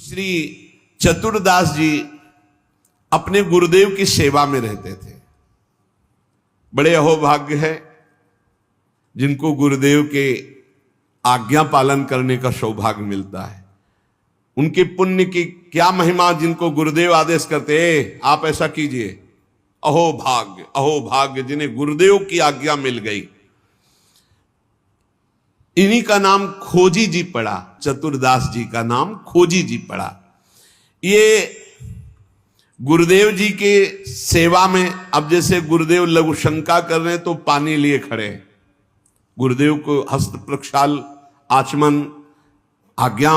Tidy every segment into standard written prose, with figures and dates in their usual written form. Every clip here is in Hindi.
श्री चतुरदास जी अपने गुरुदेव की सेवा में रहते थे। बड़े अहोभाग्य है जिनको गुरुदेव के आज्ञा पालन करने का सौभाग्य मिलता है। उनके पुण्य की क्या महिमा, जिनको गुरुदेव आदेश करते आप ऐसा कीजिए। अहोभाग्य अहोभाग्य जिन्हें गुरुदेव की आज्ञा मिल गई। इन्हीं का नाम खोजी जी पड़ा, चतुरदास जी का नाम खोजी जी पड़ा। ये गुरुदेव जी के सेवा में, अब जैसे गुरुदेव लघु शंका कर रहे हैं तो पानी लिए खड़े, गुरुदेव को हस्त प्रक्षाल आचमन आज्ञा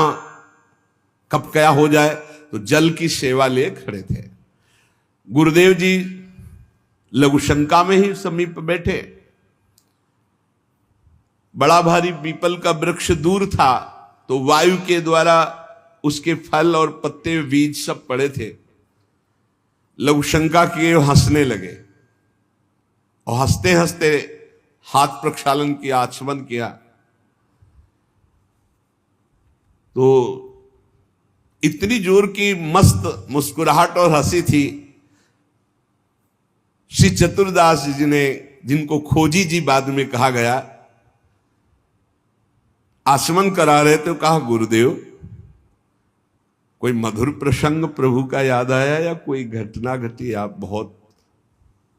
कब क्या हो जाए तो जल की सेवा लिए खड़े थे। गुरुदेव जी लघु शंका में ही समीप बैठे। बड़ा भारी पीपल का वृक्ष दूर था तो वायु के द्वारा उसके फल और पत्ते बीज सब पड़े थे। लघु शंका किए, हंसने लगे और हंसते हंसते हाथ प्रक्षालन किया, आचमन किया तो इतनी जोर की मस्त मुस्कुराहट और हंसी थी। श्री चतुरदास जी ने, जिनको खोजी जी बाद में कहा गया, आचमन करा रहे थे, कहा गुरुदेव कोई मधुर प्रसंग प्रभु का याद आया या कोई घटना घटी? आप बहुत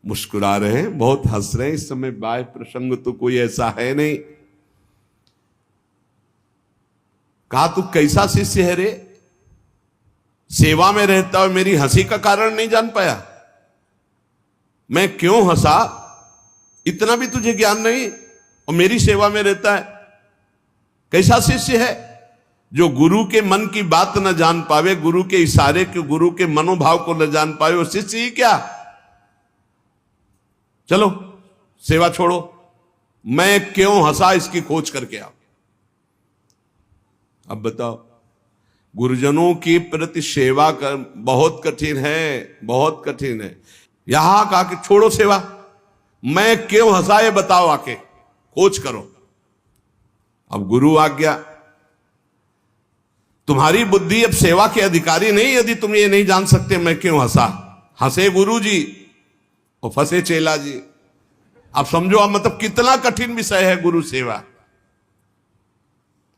मुस्कुरा रहे हैं, बहुत हंस रहे हैं, इस समय बाह्य प्रसंग तो कोई ऐसा है नहीं। कहा तू कैसा शिष्य है रे, सेवा में रहता और मेरी हंसी का कारण नहीं जान पाया? मैं क्यों हंसा इतना भी तुझे ज्ञान नहीं, और मेरी सेवा में रहता है? कैसा शिष्य है जो गुरु के मन की बात न जान पावे, गुरु के इशारे के, गुरु के मनोभाव को न जान पावे, वो शिष्य ही क्या? चलो सेवा छोड़ो, मैं क्यों हंसा इसकी खोज करके आओ। अब बताओ, गुरुजनों की प्रति सेवा कर बहुत कठिन है, बहुत कठिन है। यहां कहा कि छोड़ो सेवा, मैं क्यों हंसा ये बताओ, आके खोज करो। अब गुरु आज्ञा, तुम्हारी बुद्धि अब सेवा के अधिकारी नहीं, यदि तुम ये नहीं जान सकते मैं क्यों हंसा। हंसे गुरु जी और फंसे चेला जी। आप समझो, अब मतलब कितना कठिन विषय है गुरु सेवा,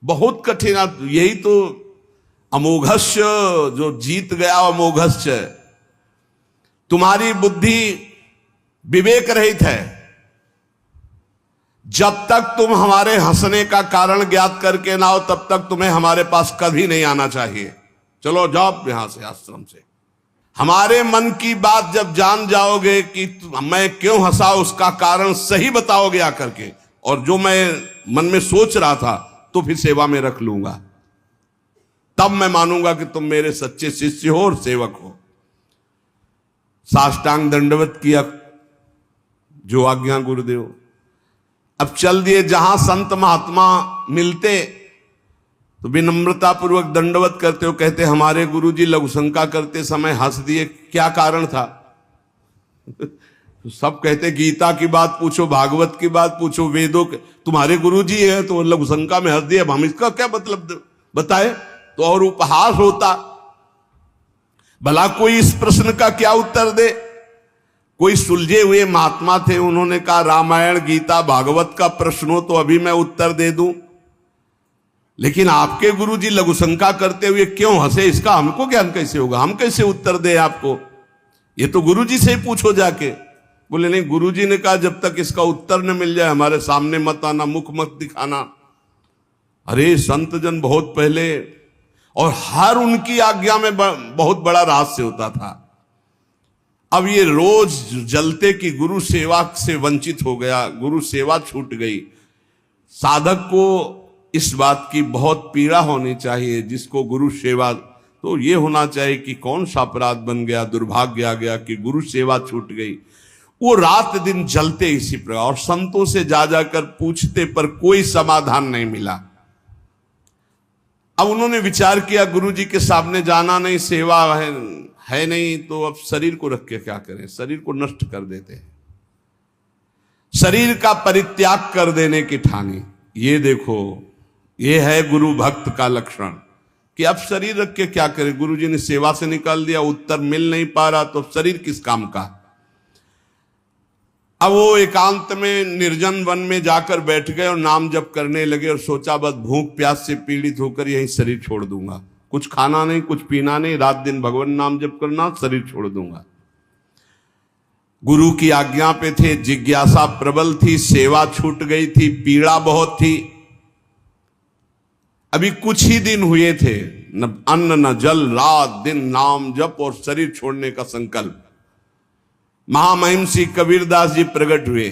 बहुत कठिन। यही तो अमोघस्य, जो जीत गया अमोघस्य। तुम्हारी बुद्धि विवेक रहित है। जब तक तुम हमारे हंसने का कारण ज्ञात करके ना हो तब तक तुम्हें हमारे पास कभी नहीं आना चाहिए। चलो जाओ यहां से, आश्रम से। हमारे मन की बात जब जान जाओगे कि मैं क्यों हंसा, उसका कारण सही बताओगे आकर के, और जो मैं मन में सोच रहा था तो फिर सेवा में रख लूंगा, तब मैं मानूंगा कि तुम मेरे सच्चे शिष्य हो और सेवक हो। साष्टांग दंडवत किया, जो आज्ञा गुरुदेव। अब चल दिए, जहां संत महात्मा मिलते तो विनम्रता पूर्वक दंडवत करते हो, कहते हमारे गुरुजी लघु शंका करते समय हंस दिए, क्या कारण था? तो सब कहते गीता की बात पूछो, भागवत की बात पूछो, वेदों के, तुम्हारे गुरुजी है तो लघु शंका में हंस दिए, अब हम इसका क्या मतलब बताए? तो और उपहास होता। भला कोई इस प्रश्न का क्या उत्तर दे? कोई सुलझे हुए महात्मा थे, उन्होंने कहा रामायण गीता भागवत का प्रश्न हो तो अभी मैं उत्तर दे दूं, लेकिन आपके गुरुजी लघु शंका करते हुए क्यों हंसे, इसका हमको ज्ञान कैसे होगा? हम कैसे उत्तर दे आपको? ये तो गुरुजी से ही पूछो जाके। बोले नहीं, गुरुजी ने कहा जब तक इसका उत्तर न मिल जाए हमारे सामने मत आना, मुख मत दिखाना। अरे संत जन बहुत पहले, और हर उनकी आज्ञा में बहुत बड़ा रहस्य होता था। अब ये रोज जलते कि गुरु सेवा से वंचित हो गया, गुरु सेवा छूट गई। साधक को इस बात की बहुत पीड़ा होनी चाहिए, जिसको गुरु सेवा, तो ये होना चाहिए कि कौन सा अपराध बन गया, दुर्भाग्य आ गया कि गुरु सेवा छूट गई। वो रात दिन जलते इसी प्रकार, और संतों से जा जाकर पूछते पर कोई समाधान नहीं मिला। अब उन्होंने विचार किया गुरु जी के सामने जाना नहीं, सेवा है नहीं, तो अब शरीर को रख के क्या करें? शरीर को नष्ट कर देते हैं, शरीर का परित्याग कर देने की ठानी। ये देखो, ये है गुरु भक्त का लक्षण। कि अब शरीर रख के क्या करे, गुरुजी ने सेवा से निकाल दिया, उत्तर मिल नहीं पा रहा, तो शरीर किस काम का। अब वो एकांत में निर्जन वन में जाकर बैठ गए और नाम जप करने लगे और सोचा बस भूख प्यास से पीड़ित होकर यही शरीर छोड़ दूंगा, कुछ खाना नहीं, कुछ पीना नहीं, रात दिन भगवान नाम जप करना, शरीर छोड़ दूंगा। गुरु की आज्ञा पे थे, जिज्ञासा प्रबल थी, सेवा छूट गई थी, पीड़ा बहुत थी। अभी कुछ ही दिन हुए थे, न अन्न न जल, रात दिन नाम जप और शरीर छोड़ने का संकल्प। महामहिम श्री कबीरदास जी प्रकट हुए,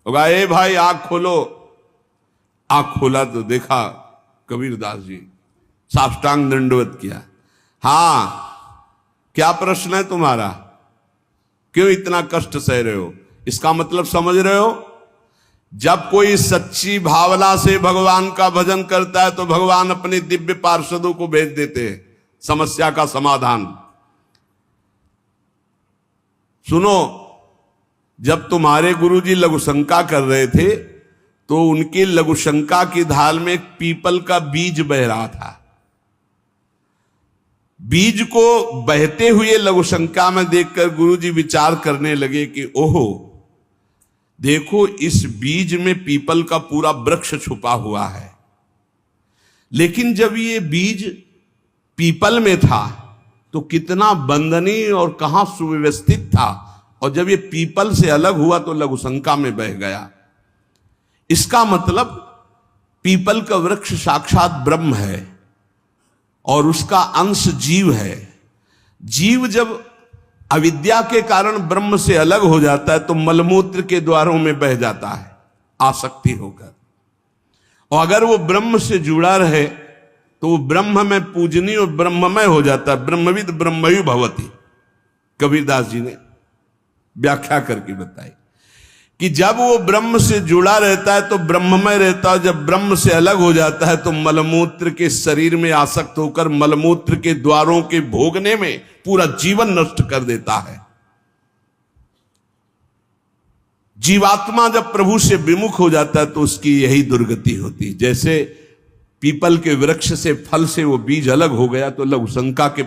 होगा ए भाई आंख खोलो। आंख खोला तो देखा कबीरदास जी, साष्टांग दंडवत किया। हां, क्या प्रश्न है तुम्हारा, क्यों इतना कष्ट सह रहे हो? इसका मतलब समझ रहे हो? जब कोई सच्ची भावना से भगवान का भजन करता है तो भगवान अपने दिव्य पार्षदों को भेज देते हैं समस्या का समाधान। सुनो, जब तुम्हारे गुरुजी लघुशंका कर रहे थे तो उनकी लघुशंका की ढाल में एक पीपल का बीज बह रहा था। बीज को बहते हुए लघुशंका में देखकर गुरुजी विचार करने लगे कि ओहो, देखो इस बीज में पीपल का पूरा वृक्ष छुपा हुआ है, लेकिन जब ये बीज पीपल में था तो कितना बंदनीय और कहां सुव्यवस्थित था, और जब ये पीपल से अलग हुआ तो लघुशंका में बह गया। इसका मतलब पीपल का वृक्ष साक्षात ब्रह्म है और उसका अंश जीव है। जीव जब अविद्या के कारण ब्रह्म से अलग हो जाता है तो मलमूत्र के द्वारों में बह जाता है आसक्ति होकर, और अगर वो ब्रह्म से जुड़ा रहे तो वो ब्रह्म में पूजनीय और ब्रह्ममय हो जाता है। ब्रह्मविद ब्रह्मयु भवति, कबीरदास जी ने व्याख्या करके बताई कि जब वो ब्रह्म से जुड़ा रहता है तो ब्रह्ममय रहता है, जब ब्रह्म से अलग हो जाता है तो मलमूत्र के शरीर में आसक्त होकर मलमूत्र के द्वारों के भोगने में पूरा जीवन नष्ट कर देता है। जीवात्मा जब प्रभु से विमुख हो जाता है तो उसकी यही दुर्गति होती है। जैसे पीपल के वृक्ष से फल से वो बीज अलग हो गया तो लघुशंका के